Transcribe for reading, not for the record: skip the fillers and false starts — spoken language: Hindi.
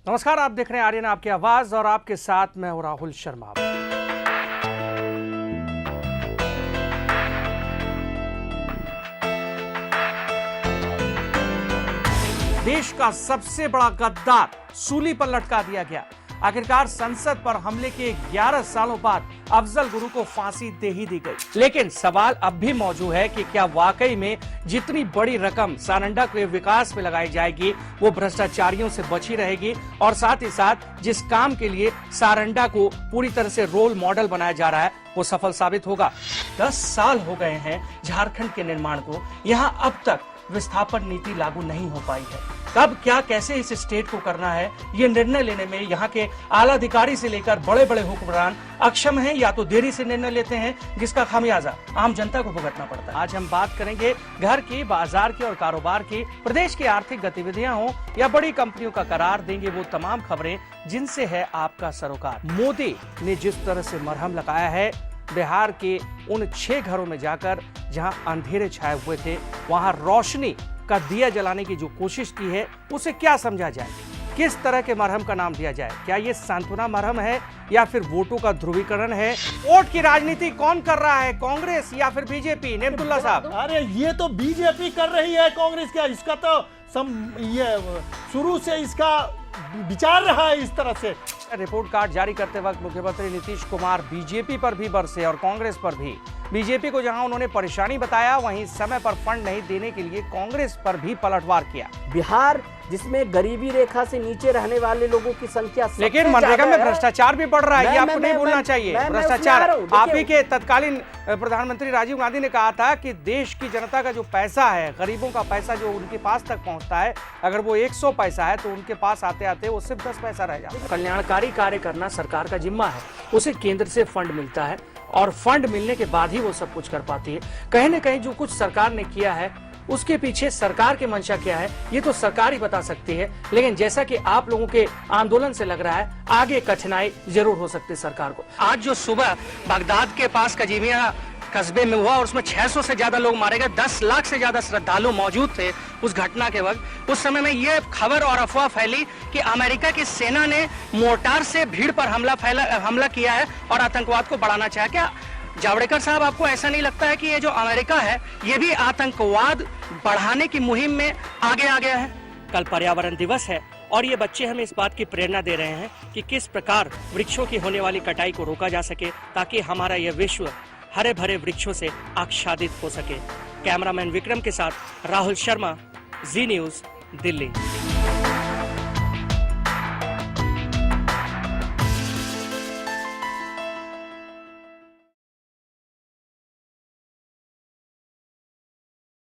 नमस्कार, आप देख रहे हैं आर्यन आपकी आवाज और आपके साथ मैं हूं राहुल शर्मा। देश का सबसे बड़ा गद्दार सूली पर लटका दिया गया। आखिरकार संसद पर हमले के 11 सालों बाद अफजल गुरु को फांसी दे ही दी गई। लेकिन सवाल अब भी मौजूद है कि क्या वाकई में जितनी बड़ी रकम सारंडा के विकास में लगाई जाएगी वो भ्रष्टाचारियों से बची रहेगी, और साथ ही साथ जिस काम के लिए सारंडा को पूरी तरह से रोल मॉडल बनाया जा रहा है वो सफल साबित होगा। 10 साल हो गए हैं झारखंड के निर्माण को, यहाँ अब तक विस्थापन नीति लागू नहीं हो पाई है। कब क्या कैसे इस स्टेट को करना है ये निर्णय लेने में यहाँ के आला अधिकारी से लेकर बड़े बड़े हुक्मरान अक्षम हैं, या तो देरी से निर्णय लेते हैं जिसका खामियाजा आम जनता को भुगतना पड़ता है। आज हम बात करेंगे घर की, बाजार की और कारोबार की, प्रदेश की आर्थिक गतिविधियां हो या बड़ी कंपनियों का करार देंगे वो तमाम खबरें जिनसे है आपका सरोकार। मोदी ने जिस तरह से मरहम लगाया है बिहार के उन 6 घरों में जाकर जहां अंधेरे छाए हुए थे, वहां रोशनी का दिया जलाने की जो कोशिश की है उसे क्या समझा जाए, किस तरह के मरहम का नाम दिया जाए? क्या ये सांत्वना मरहम है या फिर वोटों का ध्रुवीकरण है? वोट की राजनीति कौन कर रहा है, कांग्रेस या फिर बीजेपी? नेमतुल्ला साहब, अरे ये तो बीजेपी कर रही है, कांग्रेस क्या? इसका तो ये शुरू से इसका विचार रहा है इस तरह से। रिपोर्ट कार्ड जारी करते वक्त मुख्यमंत्री नीतीश कुमार बीजेपी पर भी बरसे और कांग्रेस पर भी। बीजेपी को जहां उन्होंने परेशानी बताया, वहीं समय पर फंड नहीं देने के लिए कांग्रेस पर भी पलटवार किया। बिहार जिसमें गरीबी रेखा से नीचे रहने वाले लोगों की संख्या, लेकिन मनरेगा में भ्रष्टाचार भी बढ़ रहा है, ये आपको नहीं भूलना चाहिए। भ्रष्टाचार, आप ही के तत्कालीन प्रधानमंत्री राजीव गांधी ने कहा था कि देश की जनता का जो पैसा है, गरीबों का पैसा जो उनके पास तक पहुंचता है, अगर वो 100 पैसा है तो उनके पास आते आते वो सिर्फ 10 पैसा रह जाता है। कल्याणकारी कार्य करना सरकार का जिम्मा है, उसे केंद्र से फंड मिलता है और फंड मिलने के बाद ही वो सब कुछ कर पाती है। कहीं न कहीं जो कुछ सरकार ने किया है उसके पीछे सरकार की मंशा क्या है ये तो सरकार ही बता सकती है, लेकिन जैसा कि आप लोगों के आंदोलन से लग रहा है आगे कठिनाई जरूर हो सकती है सरकार को। आज जो सुबह बगदाद के पास कजीमिया कस्बे में हुआ और उसमें 600 से ज्यादा लोग मारे गए, 10 लाख से ज्यादा श्रद्धालु मौजूद थे उस घटना के वक्त। उस समय में ये खबर और अफवाह फैली कि अमेरिका की सेना ने मोर्टार से भीड़ पर हमला किया है और आतंकवाद को बढ़ाना चाहा। क्या जावड़ेकर साहब, आपको ऐसा नहीं लगता है कि ये जो अमेरिका है ये भी आतंकवाद बढ़ाने की मुहिम में आगे आ गया है? कल पर्यावरण दिवस है और ये बच्चे हमें इस बात की प्रेरणा दे रहे हैं कि किस प्रकार वृक्षों की होने वाली कटाई को रोका जा सके ताकि हमारा यह विश्व हरे भरे वृक्षों से आच्छादित हो सके। कैमरामैन विक्रम के साथ राहुल शर्मा, जी न्यूज़, दिल्ली।